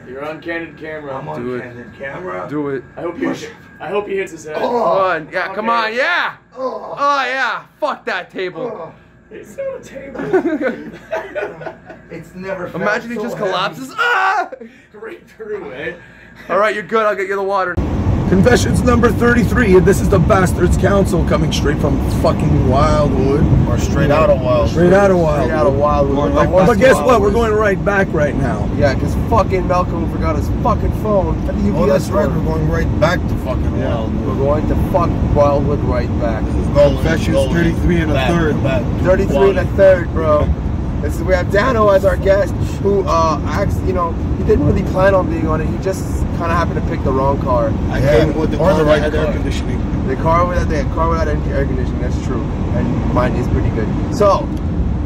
You're on candid camera. I'm on candid camera. Do it. I hope he hits his head. Come on, yeah, come on, yeah. Oh yeah, fuck that table. It's not a table. It's never felt Imagine he so just heavy. collapses. Ah! Right through, eh? All right, you're good. I'll get you the water. Confessions number 33, and this is the Bastards Council coming straight from fucking Wildwood. Or straight out of Wildwood. Straight out of Wildwood. Straight out of Wildwood. But guess what? We're going right back right now. Yeah, because fucking Malcolm forgot his fucking phone at the UPS Oh, that's right. store. We're going right back to fucking Wildwood. We're going to fuck Wildwood right back. Confessions 33 and a third. 33 and a third, bro. We have Dano as our guest, who actually, you know, he didn't really plan on being on it. He just kind of happened to pick the wrong car. I came with the car that had air conditioning. The car without air conditioning. That's true, and mine is pretty good. So,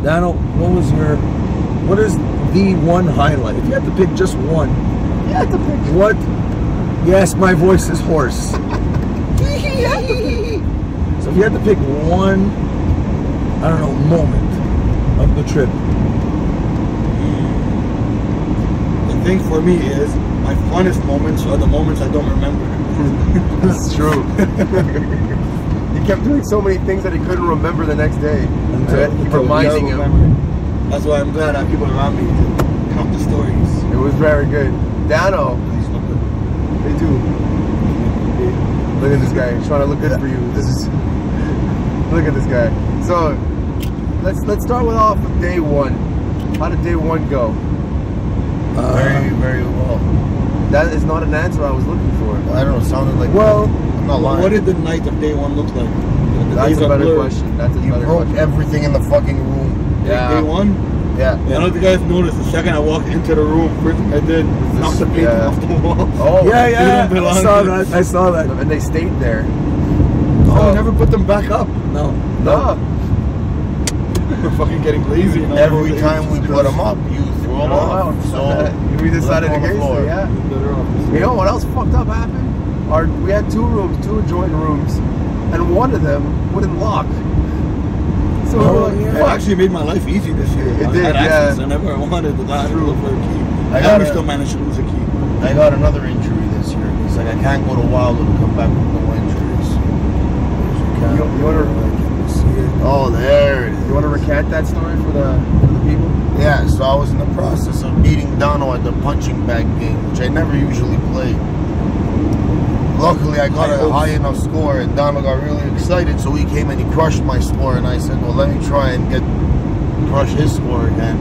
Dano, what is the one highlight? If you had to pick just one, you have to pick what? Yes, my voice is hoarse. So if you had to pick one, I don't know, moment of the trip. The thing for me is my funnest moments are the moments I don't remember. That's true. He kept doing so many things that he couldn't remember the next day. Reminding him. That's why I'm glad I have people around me to count the stories. It was very good. Dano. They do. Look at this guy. He's trying to look good for you. Look at this guy. So let's start off with day one. How did day one go? Very, very well. That is not an answer I was looking for. I don't know, it sounded like... Well, I'm not lying. what did the night of day one look like? That's a better question. That's a You better broke question. everything in the fucking room. Yeah. Day one? Yeah. I don't know if you guys noticed, the second I walked into the room, first thing I did was knock the paper off the wall. Oh, Yeah, I saw that. And they stayed there. Oh, I never put them back up. No. We're fucking getting lazy. You know? Every time we put them up, you threw them off. So we decided left them on the against floor. it, yeah. You know what else fucked up happened? We had two adjoining rooms, and one of them wouldn't lock. So we were like, It fuck. actually made my life easy this year. It I did, had yeah. access. I never wanted to look for a key. We still managed to lose a key. I got another injury this year. It's like I can't go to Wildwood and come back with no injuries. You want to? Oh, there it is. You want to recant that story for the people? Yeah, so I was in the process of beating Dono at the punching bag game, which I never usually play. Luckily, I got a high enough score, and Dono got really excited, so he came and he crushed my score, and I said, well, let me try and crush his score again.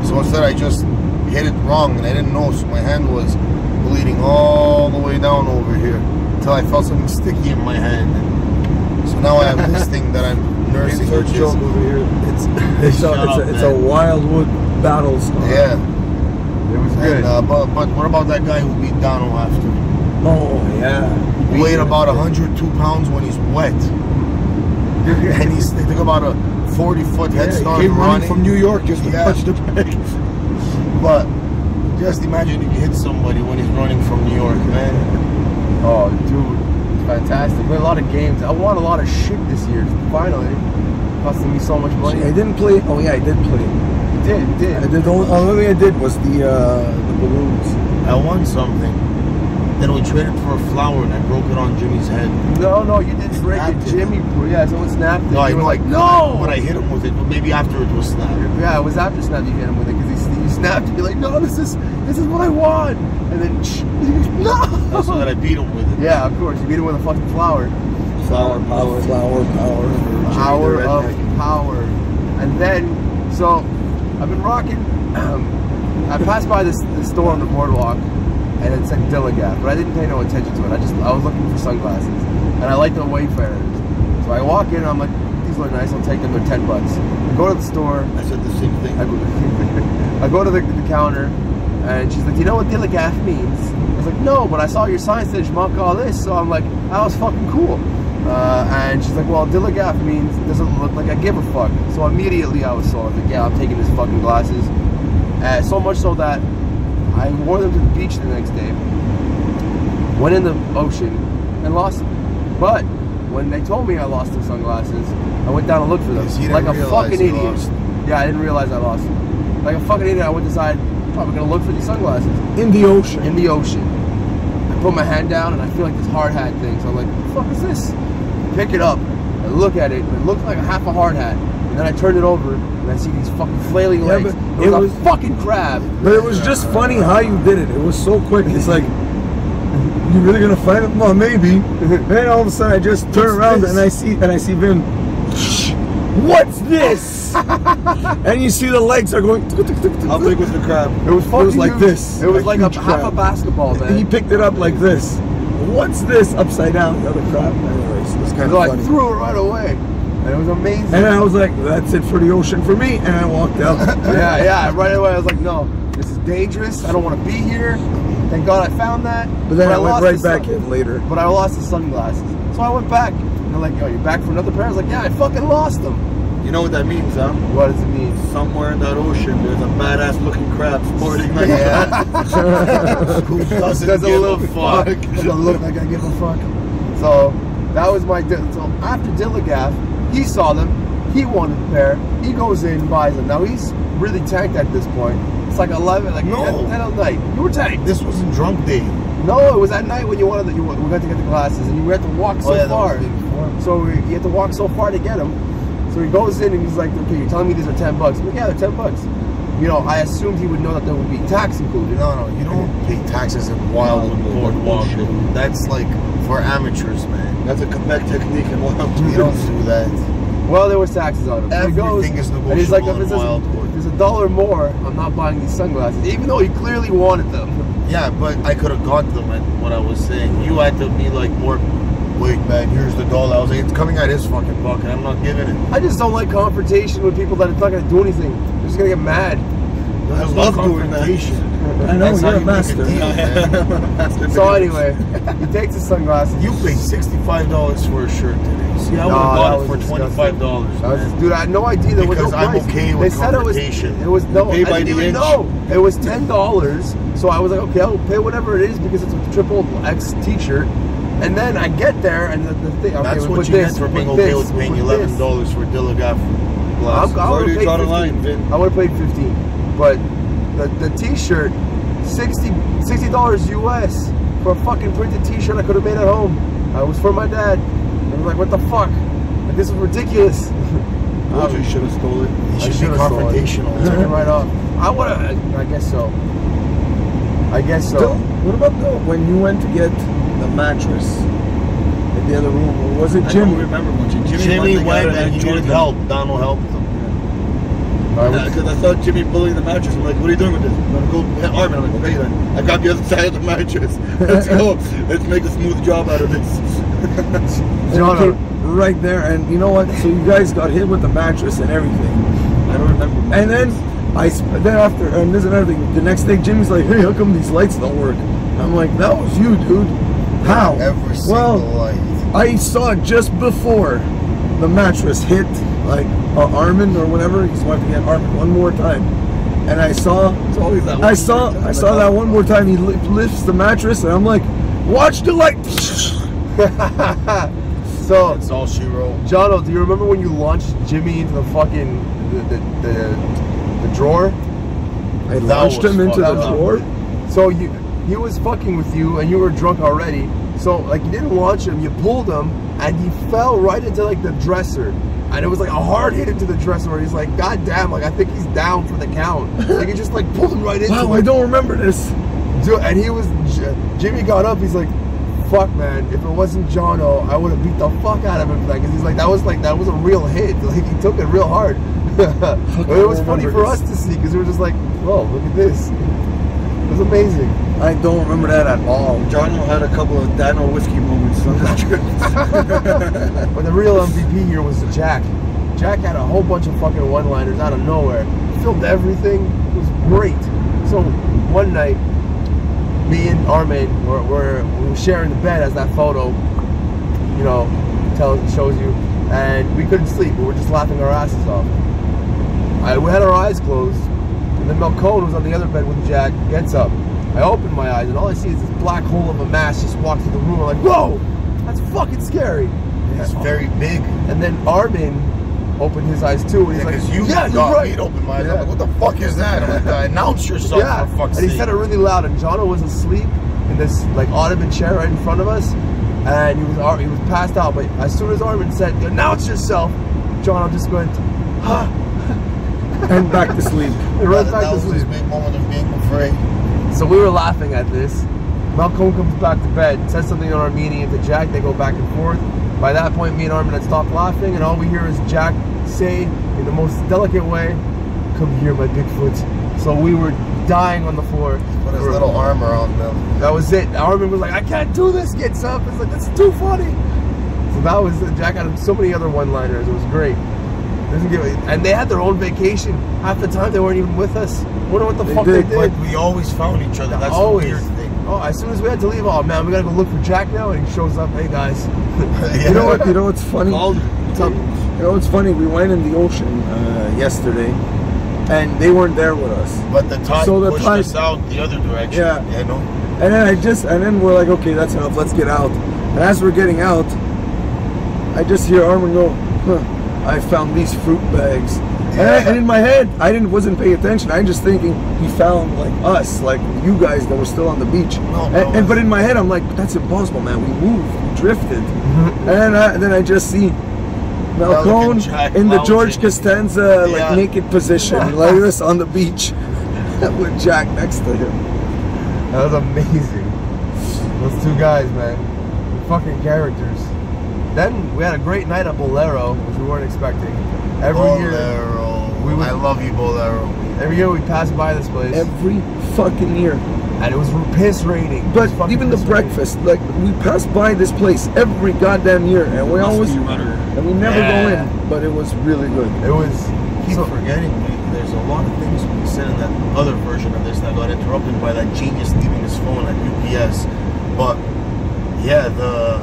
So instead, I just hit it wrong, and I didn't know, so my hand was bleeding all the way down over here, until I felt something sticky in my hand. And so now I have this thing that I'm nursing. Insert joke over here. It's a Wildwood battle scar. Yeah. It was good. And, but what about that guy who beat Dono after? Oh, yeah. He weighed about 102 pounds when he's wet. And they took about a 40-foot head start He came running running from New York just to punch the bag. But just imagine if you hit somebody when he's running from New York, man. Oh, dude, it's fantastic. We had a lot of games. I won a lot of shit this year. Finally, costing me so much money. I didn't play. Oh yeah, I did play. You did. I did. The only thing I did was the balloons. I won something. Then we traded for a flower and I broke it on Jimmy's head. No, you didn't break it. Jimmy, yeah, someone snapped it. No, You were like, no! When I hit him with it, but maybe after it was snapped. Yeah, it was after snap you hit him with it because he snapped and be like, no, this is what I want. And then, no! So that I beat him with it. Yeah, of course. You beat him with a fucking flower. Flower power. Power of power. And then, so, I've been rocking. I passed by this store on the boardwalk, and it said Dilligaff, but I didn't pay no attention to it. I was looking for sunglasses, and I like the Wayfarers. So I walk in, and I'm like, these look nice. I'll take them. They're $10. I go to the store. I said the same thing. I go to the counter, and she's like, do you know what Dilligaff means? I was like, no, but I saw your sign said Schmuck all this, so I'm like, that was fucking cool. And she's like, well, Dilligaff means it doesn't look like I give a fuck. So immediately I was sold. I was like, yeah, I'm taking his fucking glasses. So much so that I wore them to the beach the next day, went in the ocean, and lost them. But when they told me I lost the sunglasses, I went down to look for them. Like a fucking idiot. Yeah, I didn't realize I lost them. Like a fucking idiot, I went inside, probably gonna look for these sunglasses In the ocean. in the ocean. I put my hand down and I feel like this hard hat thing. So I'm like, what the fuck is this? Pick it up. I look at it. It looked like a half a hard hat. And then I turned it over and I see these fucking flailing legs. but It was a fucking crab. But it was just funny how you did it. It was so quick. It's like, you really gonna find it? Well, maybe. And then all of a sudden, I just turn around and I see Vin. What's this? And you see the legs are going. How big was the crab? It was fucking It was like huge. this. It was like a huge half a crab. basketball, man. He picked it up like this. What's this? Upside down, the other crab. Anyways, it was kind So of I funny. threw it right away. And it was amazing. And I was like, that's it for the ocean for me. And I walked out. yeah, right away I was like, no, this is dangerous. I don't want to be here. Thank God I found that. But then I went lost right the back sun- in later. But I lost the sunglasses. So I went back. And they're like, yo, you're back for another pair? I was like, yeah, I fucking lost them. You know what that means, huh? What does it mean? Somewhere in that ocean, there's a badass looking crab sporting like Who doesn't Doesn't give look a fuck? Doesn't look like I give a fuck. So that was my deal. So after Dilligaff, he saw them. He wanted a pair. He goes in, buys them. Now he's really tanked at this point. It's like 11, like No. 10 at night. You were tanked. This wasn't drunk day. No, it was at night when you wanted. We got to get the glasses, and you had to walk so that far. was the day before. So you had to walk so far to get them. So he goes in and he's like, "Okay, you're telling me these are $10?" I'm like, yeah, they're $10. You know, I assumed he would know that there would be tax included. No, you don't pay taxes in Wildwood Boardwalk. That's like for amateurs, man. That's a Quebec technique in Wildwood. You don't do that. Well, there was taxes on him. So he goes, Everything is and he's like, negotiable if in Wildwood. there's $1 more, I'm not buying these sunglasses, even though he clearly wanted them. Yeah, but I could have got them at what I was saying. You had to be like more, wait, man, here's the $1. I was like, it's coming out his fucking bucket. I'm not giving it. I just don't like confrontation with people that are not going to do anything. They're just going to get mad. I love doing that. I know, That's how you're a you make master. deal, man. So anyway, he takes his sunglasses. You paid $65 for a shirt today. See, I would No, have that bought it was for disgusting. $25. I was man. just, dude, I had no idea there was no Because I'm price. okay They with said confrontation. it was no. You pay I by didn't the even inch. know it was $10. So I was like, okay, I'll pay whatever it is because it's a triple X T-shirt. And then I get there and the thing. Okay, That's we what put you this, get for we being put okay this, with we paying put this. $11 for Dilligaff I glasses. would Where do have you paid draw the 15. line, Vin? I would have paid 15, but the T-shirt, $60 US for a fucking printed T-shirt I could have made at home. It was for my dad. I was like, what the fuck? Like, this is ridiculous. You should have stole it. You I should be should've stole it. confrontational. Took it right off. I would have. I guess so. I guess so. So, what about when you went to get the mattress in the other room? Or was it I Jimmy? don't remember much. Jimmy Jimmy went got it and he needed help. Donald helped him. Because I saw Jimmy pulling the mattress. I'm like, what are you doing with this? I'm going to go hit Armin. I'm like, okay then. I got the other side of the mattress. Let's go. Let's make a smooth job out of this. John, Right there, and you know what? So you guys got hit with the mattress and everything. I don't remember. And then then after, and this and everything. The next day, Jimmy's like, "Hey, how come these lights don't work?" I'm like, "That was you, dude. How?" Every single light. I saw it just before the mattress hit, like Armin or whatever. He's wanting to get Armin one more time, and I saw that one more time. He lifts the mattress, and I'm like, "Watch the light." so, That's all she wrote. Jono, do you remember when you launched Jimmy into the fucking the drawer? I That launched was him into the fucked up. drawer. So he was fucking with you, and you were drunk already. So like you didn't launch him, you pulled him, and he fell right into like the dresser. And it was like a hard hit into the dresser where he's like, God damn, like I think he's down for the count. Like he just like pulled him right into Wow, it. I don't remember this. Dude, and Jimmy got up, he's like, fuck man, if it wasn't Jono, I would have beat the fuck out of him for that. Cause he's like, that was a real hit. Like he took it real hard. It was funny for us to see, cause we were just like, whoa, look at this. It was amazing. I don't remember that at all. John had a couple of Dano whiskey moments on the trip. But the real MVP here was Jack. Jack had a whole bunch of fucking one-liners out of nowhere. Filmed everything. It was great. So one night, me and Armin we were sharing the bed, as that photo, you know, shows you, and we couldn't sleep. We were just laughing our asses off. We had our eyes closed, and then Malcone was on the other bed with Jack. Gets up. I open my eyes, and all I see is this black hole of a mass just walk through the room. I'm like, whoa, that's fucking scary. It's very big. And then Armin opened his eyes too, and he's like, because you yeah, you're got right. me to open my eyes. Yeah. I'm like, what the fuck is that? I'm like, announce yourself Yeah, for fuck's and he sake. said it really loud, and Jono was asleep in this like ottoman chair right in front of us, and he was passed out. But as soon as Armin said, announce yourself, Jono just went, huh. And back to sleep. Right back that to was his sleep. big moment of being afraid. So we were laughing at this. Malcolm comes back to bed, says something in Armenian to Jack. They go back and forth. By that point, me and Armin had stopped laughing, and all we hear is Jack say in the most delicate way, "Come here, my Bigfoot." So we were dying on the floor. Put his little armor on them. That was it. Armin was like, "I can't do this." Gets up. It's like, "That's too funny." So that was Jack had so many other one-liners. It was great. And they had their own vacation. Half the time they weren't even with us. Wonder what the fuck they did. But we always found each other. That's Always. the weird thing. Oh, as soon as we had to leave, oh man, we gotta go look for Jack now, and he shows up. Hey guys, Yeah. You know what? You know what's funny? what's up? You know what's funny? We went in the ocean yesterday, and they weren't there with us. But the tide So the pushed tide- us out the other direction. Yeah. You know? And then we're like, okay, that's enough. Let's get out. And as we're getting out, I just hear Armin go, huh, I found these fruit bags. And in my head, wasn't paying attention. I'm just thinking he found like us, like you guys that were still on the beach. But in my head, I'm like, that's impossible, man. We moved, we drifted. And then I just see Malcone in the George Costanza like naked position, like this on the beach, with Jack next to him. That was amazing. Those two guys, man, fucking characters. Then we had a great night at Bolero, which we weren't expecting. Bolero. I love you, Bolero. Every year we pass by this place. Every fucking year. And it was piss raining. But even the breakfast, like we pass by this place every goddamn year, and we always, and we never go in. But it was really good. It was. Keep forgetting, there's a lot of things we said in that other version of this that got interrupted by that genius leaving his phone at UPS. But yeah, the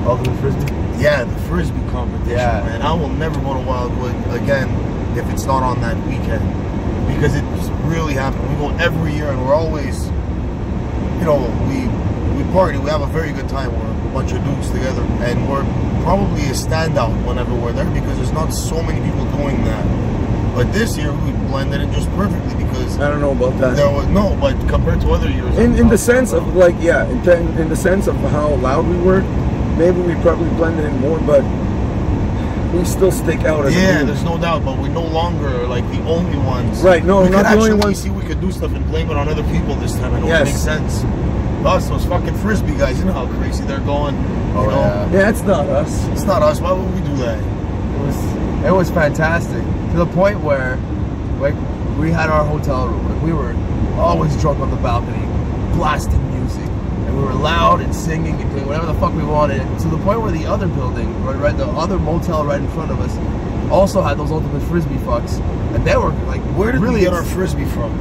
Ultimate Frisbee. Yeah, the Frisbee competition, Yeah. man. I will never go to Wildwood again if it's not on that weekend. Because it's really happened. We go every year and we're always, you know, we party. We have a very good time. We're a bunch of dudes together. And we're probably a standout whenever we're there because there's not so many people doing that. But this year we blended in just perfectly because I don't know about that. there was no, but compared to other years, In the sense of like, yeah, in the sense of how loud we were, maybe we probably blended in more, but we still stick out as a group. there's no doubt, but we're no longer like the only ones. Right, no, we not could the only actually ones. see we could do stuff and blame it on other people this time. I know Yes. it makes sense. Us, those fucking Frisbee guys, you know how crazy they're going. Oh, you know? Yeah, it's not us. It's not us. Why would we do that? It was fantastic to the point where, like, we had our hotel room. Like, we were always drunk on the balcony, blasting music, and we were loud and singing and doing whatever the fuck we wanted. To the point where the other building, right, the other motel right in front of us, also had those ultimate Frisbee fucks, and they were like, Where did really we get our Frisbee from?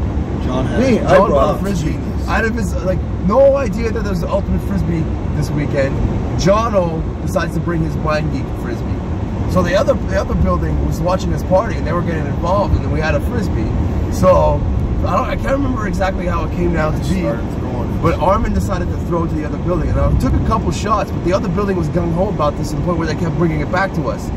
John had Me, it. I John brought brought a Frisbee. I had like no idea that there was the ultimate Frisbee this weekend. Jono decides to bring his Blind Geek Frisbee. So the other building was watching this party and they were getting involved, and then we had a Frisbee. So I can't remember exactly how it came down to be. But Armin decided to throw it to the other building, and I took a couple shots, but the other building was gung-ho about this to the point where they kept bringing it back to us.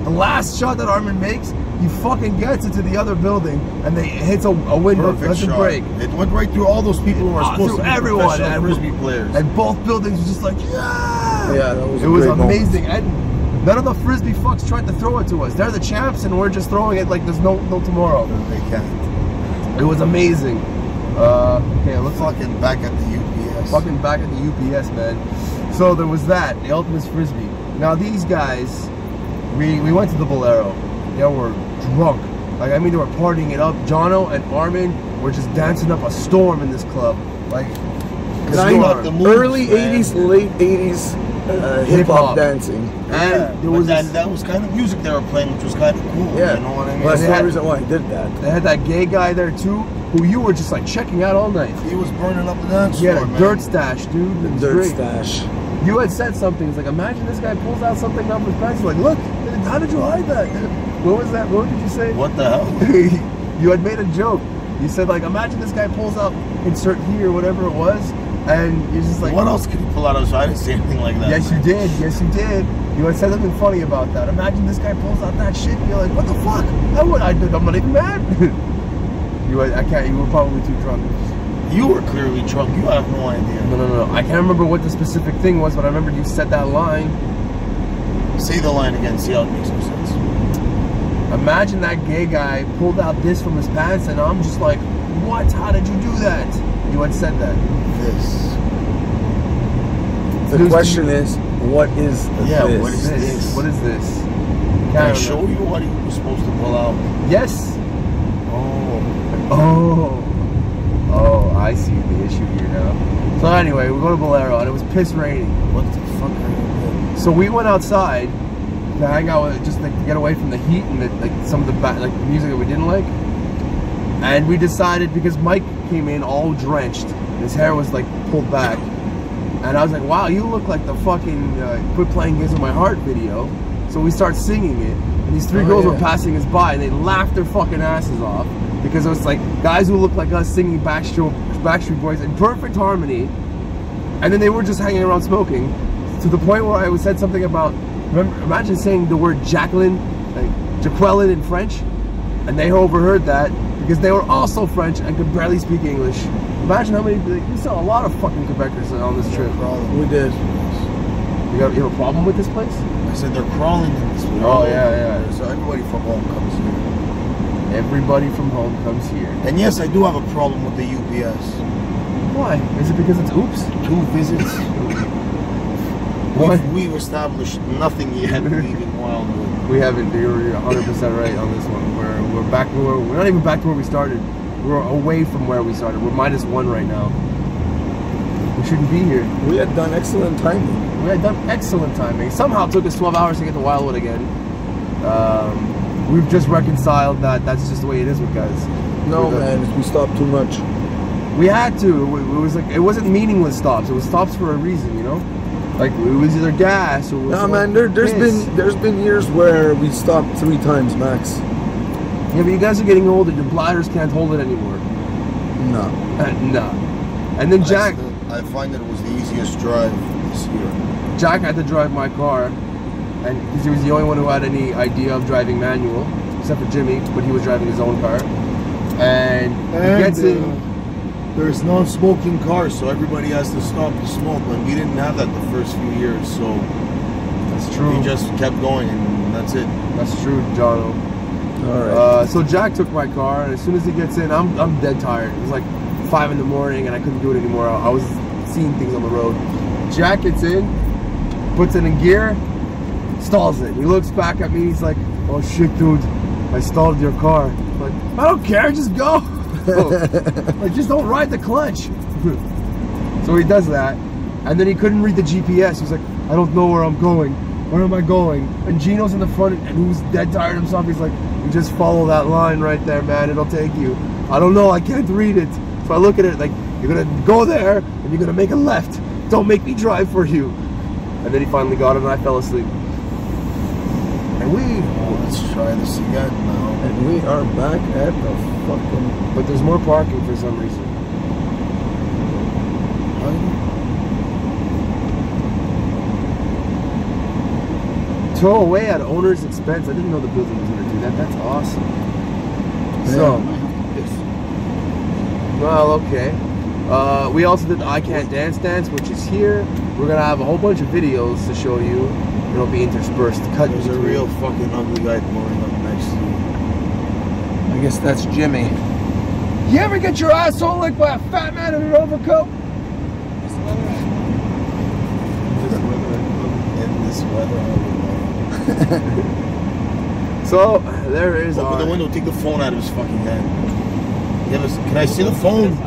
The last shot that Armin makes, he fucking gets it to the other building, and they hits a window, doesn't break. It went right through all those people who are supposed Through to be everyone, professional Frisbee players. And both buildings were just like, yeah! Yeah, that was It was great moment. amazing. And none of the Frisbee fucks tried to throw it to us. They're the champs, and we're just throwing it like there's no tomorrow. They can't. It was amazing. Okay, let's Fucking back at the UPS. fucking back at the UPS, man. So there was that, the Ultimate Frisbee. Now these guys, we went to the Bolero. They were drunk. Like, I mean, they were partying it up. Jono and Armin were just dancing up a storm in this club. Like, Early 80s, late 80s hip-hop Hip-hop. dancing. and there was this, that was kind of music they were playing, which was kind of cool. Yeah. You know what I mean? Well, that's They the had- reason why I did that. they had that gay guy there too, who you were just like checking out all night. He was burning up the dance He had floor, a man. dirt stash, dude. It was Dirt great. stash. You had said something. It's like, imagine this guy pulls out something off his pants. Like, look, how did you hide that? What was that? What did you say? What the hell? You had made a joke. You said, like, imagine this guy pulls out insert here, whatever it was, and you're just like, What else could he pull out of his? I didn't say anything like that. Yes, you did. Yes, you did. You had said something funny about that. Imagine this guy pulls out that shit and you're like, what the fuck? I'm not even mad. You were probably too drunk. You were clearly drunk. You have no idea. No. I can't remember what the specific thing was, but I remember you said that line. Say the line again. See how it makes no sense. Imagine that gay guy pulled out this from his pants and I'm just like, what? How did you do that? You had said that. This. The question is, what is this? What is this? What is this? Can I show you what he was supposed to pull out? Yes. Oh, I see the issue here now. So anyway, we go to Bolero and it was piss raining. What the fuck are you doing? So we went outside to hang out with, just like to get away from the heat and some of the the music that we didn't like. And we decided, because Mike came in all drenched, his hair was like pulled back, and I was like, wow, you look like the fucking Quit Playing Games with My Heart video. So we start singing it, and these three girls were passing us by and they laughed their fucking asses off because it was like guys who looked like us singing Backstreet Boys in perfect harmony, and then they were just hanging around smoking, to the point where I said something about, imagine saying the word Jacqueline, like Jacqueline in French, and they overheard that because they were also French and could barely speak English. Imagine how many, we saw a lot of fucking Quebecers on this trip. We did. You have a problem with this place? I said they're crawling in this way. Oh yeah. So everybody from home comes here. Everybody from home comes here. And yes, I do have a problem with the UPS. Why? Is it because it's oops? 2 visits. What? We've established nothing yet leaving Wildwood. We haven't. You're 100% right on this one. We're back. We're not even back to where we started. We're away from where we started. We're -1 right now. We shouldn't be here. We had done excellent timing. We had done excellent timing. Somehow it took us 12 hours to get to Wildwood again. We've just reconciled that that's just the way it is with guys. No, man, we stopped too much. We had to. It was like, it wasn't meaningless stops. It was stops for a reason, you know. Like it was either gas or. No, man. There's been years where we stopped 3 times max. Yeah, but you guys are getting older. Your bladders can't hold it anymore. No. No. And then Jack. I find that it was the easiest drive this year. Jack had to drive my car, and because he was the only one who had any idea of driving manual, except for Jimmy, but he was driving his own car. And he gets in. There's non-smoking cars, so everybody has to stop to smoke. And we didn't have that the first few years, so that's true. We just kept going, and that's it. That's true, Jono. All right. So Jack took my car, and as soon as he gets in, I'm dead tired. It was like 5 in the morning, and I couldn't do it anymore. I was seeing things on the road. Jack gets in, puts it in gear, stalls it. He looks back at me. He's like, "Oh shit, dude, I stalled your car." I'm like, I don't care, just go. Like, just don't ride the clutch. So he does that, and then he couldn't read the GPS. He's like, I don't know where I'm going. Where am I going? And Gino's in the front, and who's dead tired himself. He's like, you just follow that line right there, man. It'll take you. I don't know. I can't read it. So I look at it like, you're gonna go there, and you're gonna make a left. Don't make me drive for you. And then he finally got it, and I fell asleep. And let's try this again now. And we are back at the fucking. But there's more parking for some reason. Tow away at owner's expense. I didn't know the building was gonna do that. That's awesome. So, well, okay. We also did the I Can't Dance, which is here. We're gonna have a whole bunch of videos to show you. It'll be interspersed. There's a real fucking ugly guy pulling up next to you. I guess that's Jimmy. You ever get your asshole licked by a fat man in an overcoat? In this weather. So there is. Open the window. Take the phone out of his fucking hand. Can I see the phone?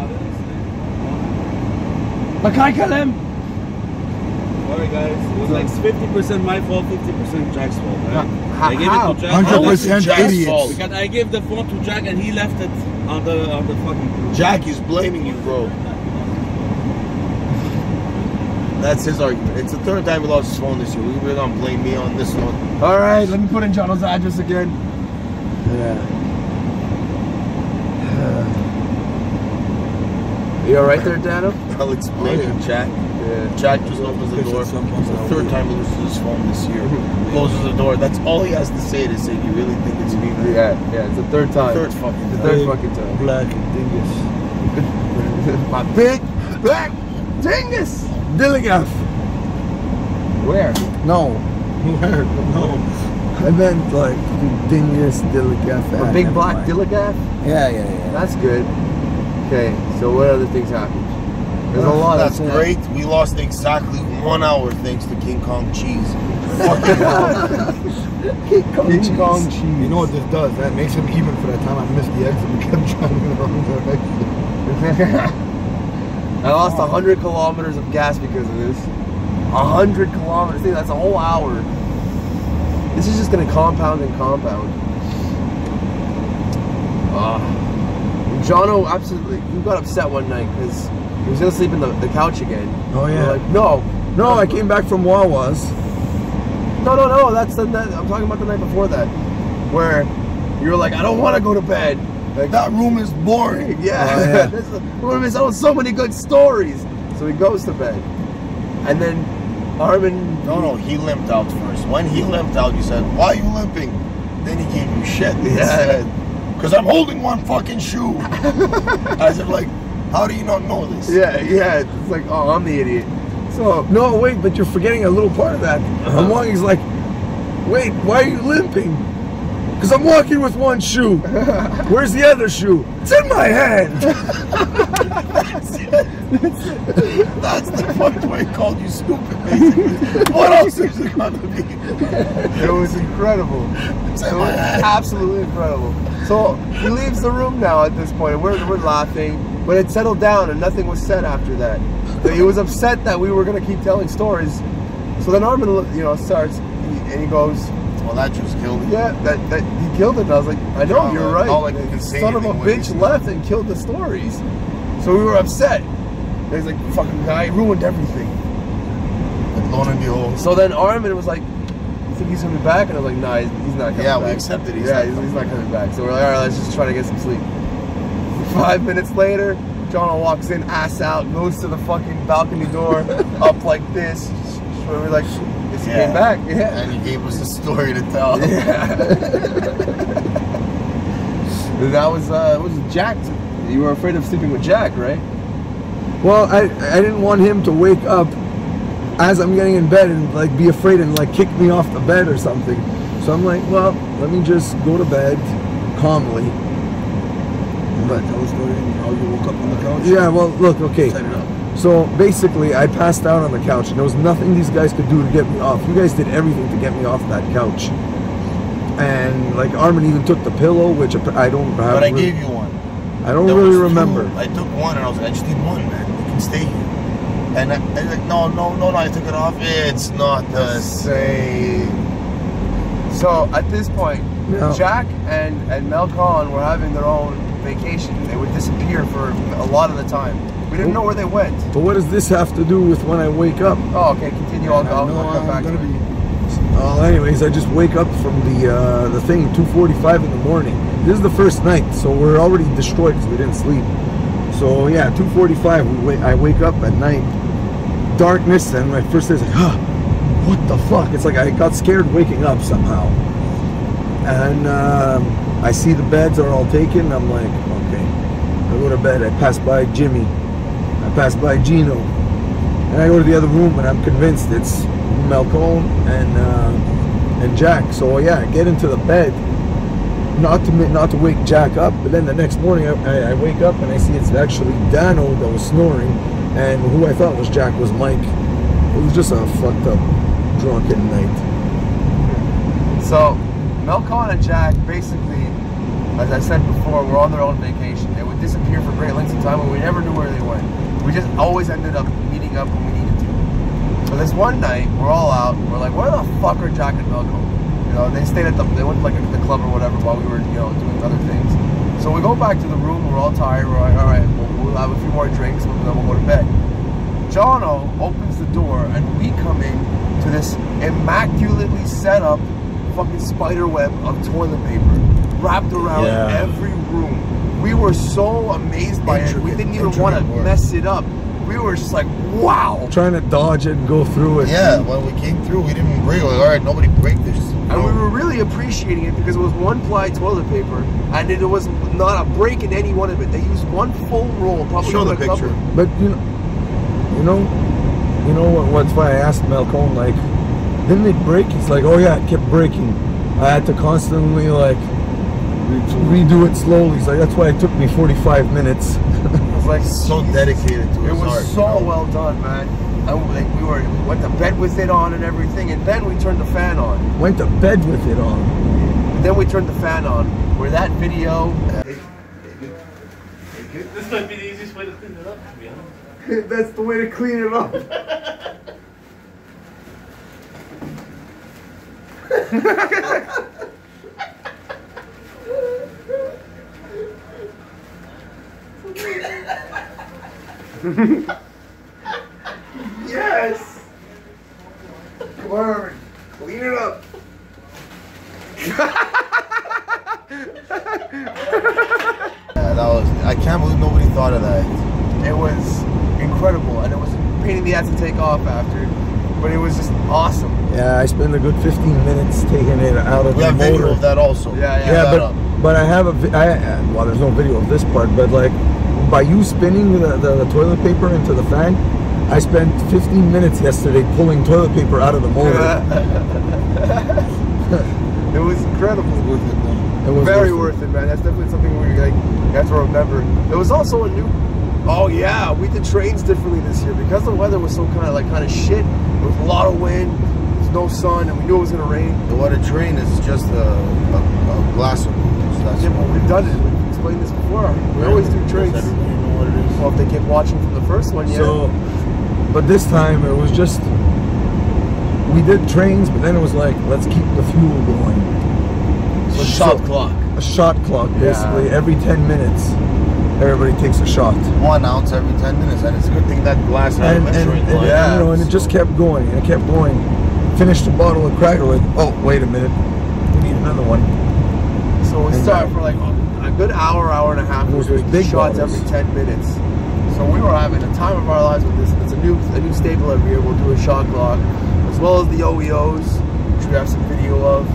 Sorry guys, it was like 50% my fault, 50% Jack's fault, right? I gave it to Jack. 100% idiots. Because I gave the phone to Jack and he left it on the fucking. Jack is blaming you, bro. That's his argument. It's the 3rd time he lost his phone this year. We're gonna blame me on this one. All right, let me put in Jono's address again. You all right there, Dano? I'll explain it, Jack. Yeah. Jack just opens the door. It's the third time he loses his phone this year. Closes the door. That's all he has to say to say, you really think it's me, man? Yeah, it's the third time. Third fucking time. The third fucking time. Black dingus. My big black dingus. Dilligaff. Where? No. Where? No. I meant like dingus, dilligaff. A big black dilligaff? Yeah. That's good. Okay, so what other things happened? There's a lot. That's great. We lost exactly 1 hour thanks to King Kong cheese. King Kong cheese. You know what this does? That makes him even for that time I missed the exit and kept driving in the wrong direction. I lost 100 kilometers of gas because of this. 100 kilometers. Think that's a whole hour. This is just gonna compound and compound. Jono absolutely, he got upset one night because he was gonna sleep in the couch again. Oh yeah. We're like, no, I came back from Wawa's. No. That's I'm talking about the night before that, where you were like, I don't want to go to bed. Like, That room is boring. yeah, this room is so many good stories. So he goes to bed, and then Armin. No, he limped out first. When he limped out, you said, why are you limping? Then he gave you shit. He said, because I'm holding one fucking shoe. I said, like, how do you not know this? Yeah. It's like, oh, I'm the idiot. So No, wait, but you're forgetting a little part of that. I'm walking, he's like, wait, why are you limping? Because I'm walking with one shoe. Where's the other shoe? It's in my hand. That's the point where he called you stupid, basically. What else is it going to be? it was incredible. It's It in my was hand. absolutely incredible. So he leaves the room now at this point. We're laughing, but it settled down and nothing was said after that. But he was upset that we were going to keep telling stories. So then Armin, starts and he goes, Well, that just killed him. yeah, that he killed it. And I was like, I know, Yeah, you're like, right. all I can The say son of a anything when bitch he's- left and killed the stories. So we were upset. And he's like, fucking guy, he ruined everything. And lo and behold, So then Armin was like, you think he's going to be back? And I was like, nah, he's not coming back. we accepted he's Yeah, not he's not coming back. So we're like, all right, let's just try to get some sleep. 5 minutes later, John walks in, ass out, goes to the fucking balcony door, up like this. So we're like, he came back. Yeah. And he gave us a story to tell. That was Jack. You were afraid of sleeping with Jack, right? Well, I didn't want him to wake up as I'm getting in bed and like be afraid and like kick me off the bed or something. So I'm like, well, let me just go to bed calmly. But tell us how you woke up on the couch. Yeah, well, look, okay. Set it up. So basically, I passed out on the couch, and there was nothing these guys could do to get me off. You guys did everything to get me off that couch. And like Armin even took the pillow, which I don't have. But I gave you one. I don't There really was two. remember. I took one and I was like, I just need one, man. You can stay here. And I was like, no, I took it off. It's not the same. So at this point, Yeah. Jack and Mel Khan were having their own vacation. They would disappear for a lot of the time. We didn't know where they went. But what does this have to do with when I wake up? Oh, okay, continue. I'll come back to it. Well, anyways, I just wake up from the thing 2:45 in the morning. This is the first night, so we're already destroyed because we didn't sleep. So yeah, 2:45. I wake up at night, darkness, and my first is like, what the fuck? It's like I got scared waking up somehow. And I see the beds are all taken. I'm like, okay. I go to bed. I pass by Jimmy. I pass by Gino. And I go to the other room, and I'm convinced it's Malcolm and Jack. So yeah, I get into the bed, not to wake Jack up. But then the next morning, I wake up and I see it's actually Dano that was snoring, and who I thought was Jack was Mike. It was just a fucked up, drunken night. So Mel Khan and Jack basically, as I said before, were on their own vacation. They would disappear for great lengths of time, and we never knew where they went. We just always ended up meeting up when we needed to. So this one night, we're all out. We're like, where the fuck are Jack and Mel Khan? You know, they stayed they went like the club or whatever while we were, doing other things. So we go back to the room. We're all tired. We're like, all right, we'll have a few more drinks, and then we'll go to bed. Jono opens the door, and we come in to this immaculately set up fucking spider web of toilet paper. wrapped around every room. We were so amazed by it. We didn't even want to mess it up. We were just like, wow. Trying to dodge it and go through it. Yeah, when we came through, we didn't break. Like, all right, nobody break this. And we were really appreciating it because it was 1-ply toilet paper, and it was not a break in any one of it. They used one full roll. Probably show the picture. But you know what's why I asked Malcolm, like, didn't it break? He's like, oh yeah, it kept breaking. I had to constantly like redo it slowly. He's like, that's why it took me 45 minutes. It was like so dedicated to it. It was so well done, man. And like we went to bed with it on and everything, and then we turned the fan on. Went to bed with it on. And then we turned the fan on. Where that video. This might be the easiest way to clean it up, to be honest. That's the way to clean it up. Yes! Come on, clean it up. Yeah, that was. I can't believe nobody thought of that. It was incredible, and it was a pain in the ass to take off after, but it was just awesome. Yeah, I spent a good 15 minutes taking it out of the motor. We have video of that also. Yeah, but I have well, there's no video of this part, but like by you spinning the toilet paper into the fan, I spent 15 minutes yesterday pulling toilet paper out of the motor. It was incredible. It was worth it, man. It was Very worth it, man. That's definitely something we like. You have to remember. There was also a new. Oh yeah, we did trains differently this year because the weather was so kind of shit. There was a lot of wind. There was no sun, and we knew it was gonna rain. What a train is just a glass of booze. That's Yeah, but we've done it. We've explained this before. We always do trains. Does everybody know what it is? Well, if they kept watching from the first one, yeah. So, but this time it was just, we did trains, but then it was like, let's keep the fuel going. So shot clock. A shot clock, basically. Every 10 minutes, everybody takes a shot. 1 ounce every 10 minutes, and it's a good thing that glass had a measuring line. And it just kept going, and it kept going. Finished a bottle of Cracker with, oh, wait a minute, we need another one. So we started for like a good hour and a half. We were doing big shots every 10 minutes. So we were having a time of our lives with this. It's a new staple every year. We'll do a shot clock, as well as the OEOs, which we have some video of.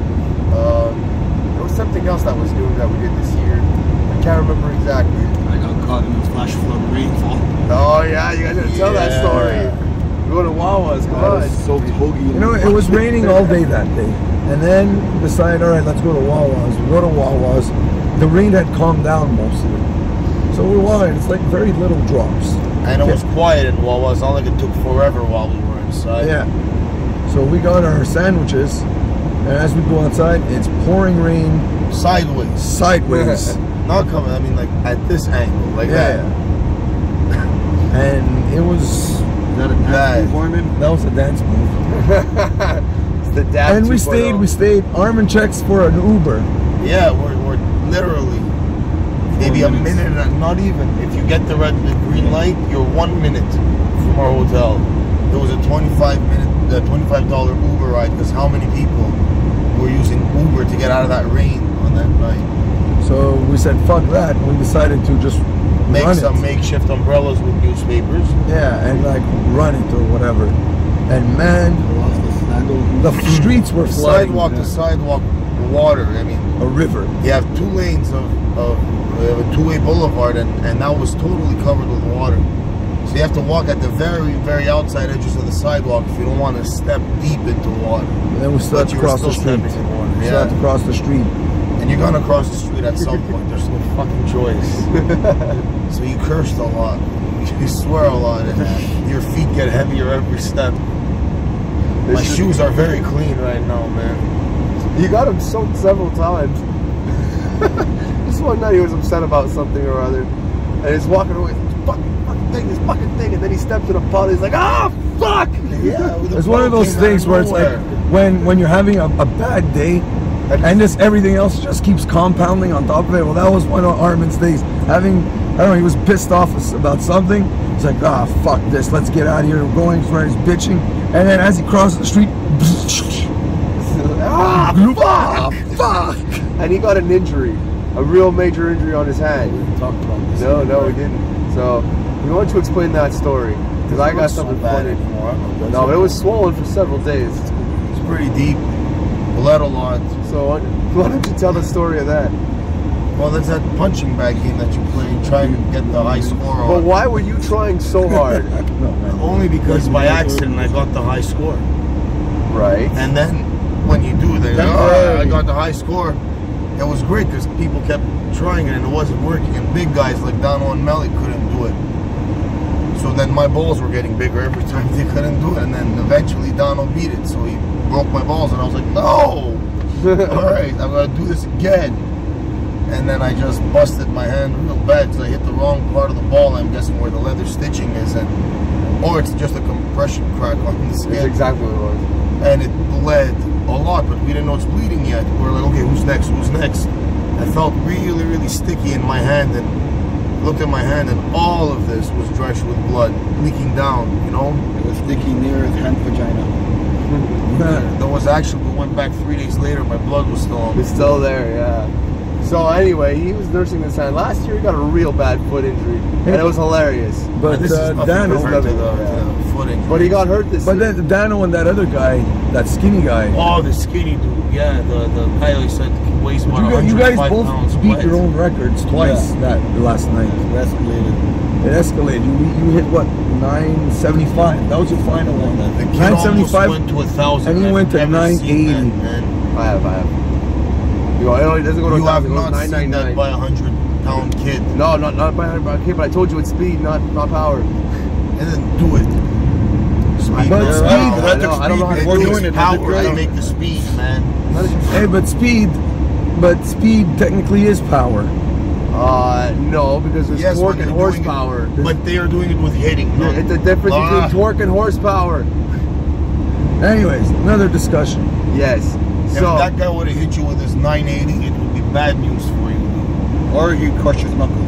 There was something else that was new that we did this year. I can't remember exactly. I got caught in a flash flood rainfall. Oh yeah, you guys gotta tell that story. We go to Wawa's, come on. Soaked hoagie. You know, it was raining all day that day. And then we decided, all right, let's go to Wawa's. We go to Wawa's. The rain had calmed down mostly. So we're walking, it's like very little drops. And it was quiet in Wawa. It's not like it took forever while we were inside. Yeah. So we got our sandwiches, and as we go outside, it's pouring rain. Sideways. Sideways. Not coming, I mean like at this angle, like that. And it was... Is that a dance move for him? That was a dance move. It's the dad. And we stayed Armin checks for an Uber. Yeah, we're literally maybe a minute, not even. If you get the green light, you're 1 minute from our hotel. There was a $25 Uber ride because how many people were using Uber to get out of that rain on that night? So we said, fuck that. We decided to just make some makeshift umbrellas with newspapers. Yeah, and like run it or whatever. And man, the streets were flooding. Sidewalk to sidewalk water. I mean, a river. You have 2 lanes of we have a 2-way boulevard, and that was totally covered with water. So you have to walk at the very, very outside edges of the sidewalk if you don't want to step deep into water. And then we still have to cross the street. We still have to cross the street. And you're gonna cross the street at some point. There's no fucking choice. So you cursed a lot. You swear a lot, and your feet get heavier every step. My shoes are very clean right now, man. You got him soaked several times. This one night he was upset about something or other, and he's walking away. This fucking thing, and then he steps in a puddle. He's like, "Ah, fuck!" Yeah, it's one of those things where it's like when you're having a bad day, and just everything else just keeps compounding on top of it. Well, that was one of Armin's days. I don't know, he was pissed off about something. He's like, "Ah, fuck this. Let's get out of here." We're going where he's bitching, and then as he crosses the street, fuck! And he got an injury, a real major injury on his hand. We talked about this. No, we didn't. So we want to explain that story because I got something funny. No, but it was swollen for several days. It's pretty deep. Bled a lot. So why don't you tell the story of that? Well, there's that punching bag game that you play, trying to get the high score on. But why were you trying so hard? Only because by accident I got the high score. Right. And then when you do that, I got the high score. It was great because people kept trying it and it wasn't working. And big guys like Dono and Melly couldn't do it. So then my balls were getting bigger every time they couldn't do it. And then eventually Dono beat it. So he broke my balls and I was like, no! Alright, I'm going to do this again. And then I just busted my hand real bad because I hit the wrong part of the ball. I'm guessing where the leather stitching is, or it's just a compression crack on the skin. That's exactly what it was. And it bled a lot, but we didn't know it's bleeding yet. We were like, okay, who's next? Who's next? I felt really, really sticky in my hand, and looked at my hand, and all of this was drenched with blood, leaking down. You know, It was sticky near his hand vagina. there was actually. We went back 3 days later. My blood was still on. It's still there, yeah. So anyway, he was nursing his hand. Last year he got a real bad foot injury, and it was hilarious. But This is nothing Dano, compared to the footing. But he got hurt this but year. then Dano and that other guy, that skinny guy. Oh, the skinny dude. Yeah, the guy I said weighs about You 105 guys both pounds. beat wet. your own records twice that last night. It escalated. It escalated. You hit what? 975. That was your final one. The kid almost 975. went to 1,000. and he went to I've never seen 980. that, man. I have. You know, it doesn't go to You have 1,000, it goes not seen that 999. by a 100-pound kid. No, not by a kid, but I told you it's speed, not power. And then do it. Speed. But man. speed, I don't know how to It do takes it. power to make the speed, man. Hey, but speed technically is power. No, because there's Yes, torque when and they're doing it- horsepower. But they are doing it with hitting. Yeah, not- it's a difference between torque and horsepower. Anyways, another discussion. Yes. If So that guy would have hit you with his 980, it would be bad news for you. Or he crushed his knuckles.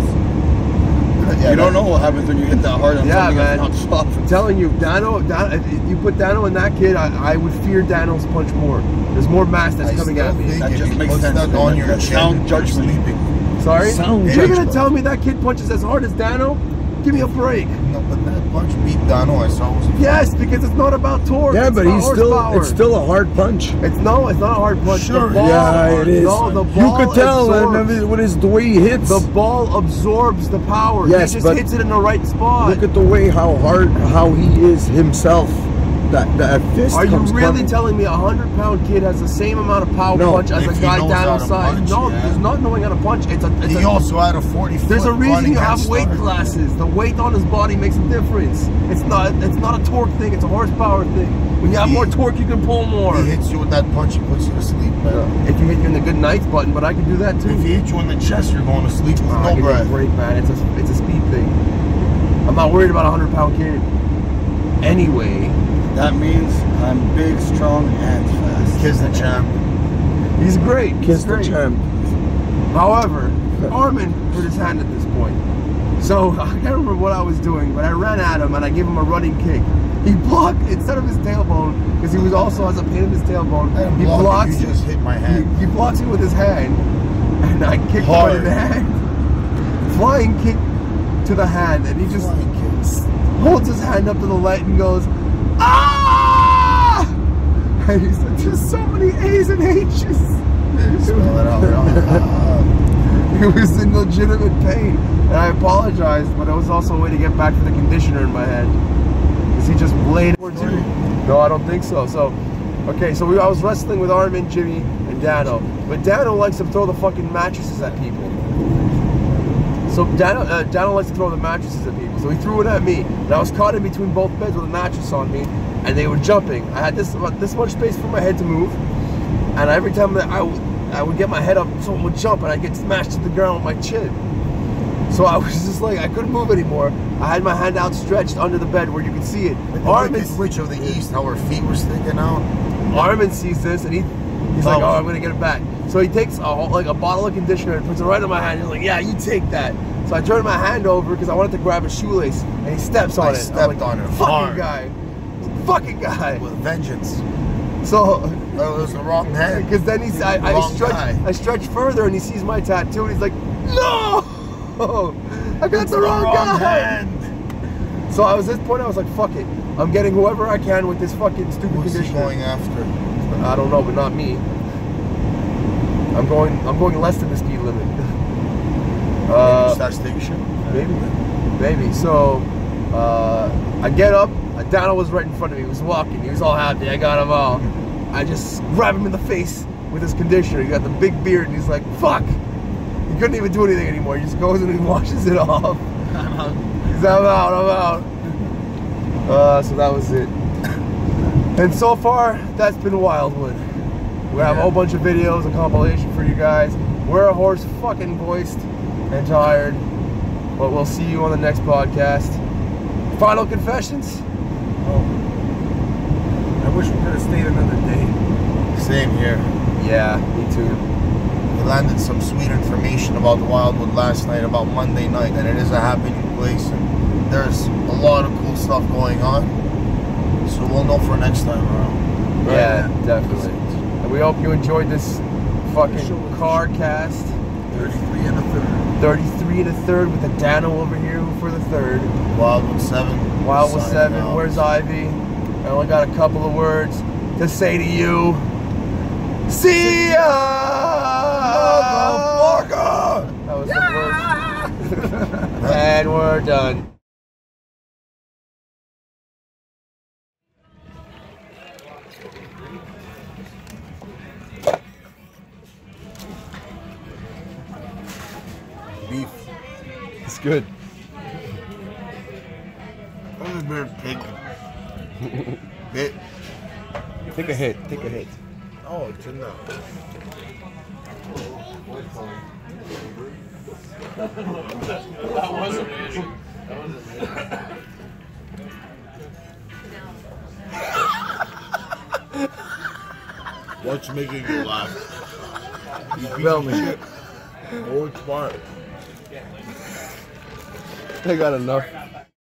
Yeah, You don't know what happens when you hit that hard on Yeah, something man. that's not soft. I'm telling you, Dano, if you put Dano in that kid, I would fear Dano's punch more. There's more mass that's coming still at me. think That if just he makes puts sense. that on your That's chin, sound you're judgment. sleeping. Sorry? Sound You're gonna judgment. tell me that kid punches as hard as Dano? Give me a break. No, but that punch beat Dano. I saw. Was Yes, because it's not about torque. Yeah, it's but about it's horsepower. still a hard punch. It's not a hard punch. Sure, The ball, Yeah, it is. No, the You ball could tell absorbs. what is the way he hits. The ball absorbs the power. Yes, he just but hits it in the right spot. Look at the way how he is himself. That fist Are you comes really coming. telling me a 100-pound kid has the same amount of power No. punch as a If he guy knows down how on to size? punch, No, yeah. there's not knowing how to punch. He also had a 40-foot There's a reason running you head have weight start. classes. The weight on his body makes a difference. It's not a torque thing. It's a horsepower thing. When you have more torque, you can pull more. He hits you with that punch, he puts you to sleep, man. If you hit you in the good nights button, but I can do that too. If he hits you in the chest, you're going to sleep with I no can breath. take a break, man. It's a speed thing. I'm not worried about a 100-pound kid. Anyway, That means I'm big, strong, and fast. Kiss the champ. he's great. Kiss He's the great. champ. However, Armin hurt his hand at this point. So I can't remember what I was doing, but I ran at him and I gave him a running kick. He blocked instead of his tailbone, because he also has a pain in his tailbone. He blocks. You just hit my hand. He blocks it with his hand, and I kicked him Hard. in the hand. Flying kick to the hand, and he just Flying kicks. holds his hand up to the light and goes, ah! And he said, "There's so many A's and H's." Spell it out. He was in legitimate pain, and I apologized, but it was also a way to get back to the conditioner in my head. Is he just bladed? No, I don't think so. So, okay, so I was wrestling with Armin, Jimmy, and Dano, but Dano likes to throw the fucking mattresses at people. So Dano likes to throw the mattresses at people. So he threw it at me, and I was caught in between both beds with a mattress on me, and they were jumping. I had this much space for my head to move, and every time that I would get my head up, someone would jump, and I'd get smashed to the ground with my chin. So I was just like, I couldn't move anymore. I had my hand outstretched under the bed where you could see it. Armin's Witch of the East, how her feet were sticking out. Armin sees this, and he's like, oh, I'm gonna get it back. So he takes a bottle of conditioner and puts it right in my hand. He's like, yeah, you take that. So I turned my hand over because I wanted to grab a shoelace, and he steps on it. Stepped on it Fucking hard. guy. Fucking guy. With vengeance. So that was the wrong hand. Because then I stretch further and he sees my tattoo and he's like, no, I got the wrong guy. Hand. So at this point I was like, fuck it, I'm getting whoever I can with this fucking stupid Who's he conditioner. going after? I don't know, but not me. I'm going less than the speed limit. Start station? Maybe. So I get up. Dano was right in front of me. He was walking. He was all happy. I got him all. I just grab him in the face with his conditioner. He got the big beard, and he's like, "Fuck!" He couldn't even do anything anymore. He just goes and he washes it off. I'm out. So that was it. And so far, that's been Wildwood. We have a whole bunch of videos, a compilation for you guys. We're a horse fucking voiced and tired, but we'll see you on the next podcast. Final confessions? I wish we could have stayed another day. Same here. Yeah, me too. We landed some sweet information about the Wildwood last night, about Monday night, and it is a happening place, and there's a lot of cool stuff going on. So we'll know for next time around. Yeah, definitely. And we hope you enjoyed this fucking car cast. 33 and a third. 33 and a third with a Dano over here for the third. Wildwood 7. Wildwood Signing 7. out. Where's Ivy? I only got a couple of words to say to you. See ya! Motherfucker! That was the worst. And we're done. Beef. It's good. I'm a bird pig. Bit. Take a hit. Oh, it's in there. That was amazing. What's making you laugh? Smell me. Oh, it's smart. I got enough.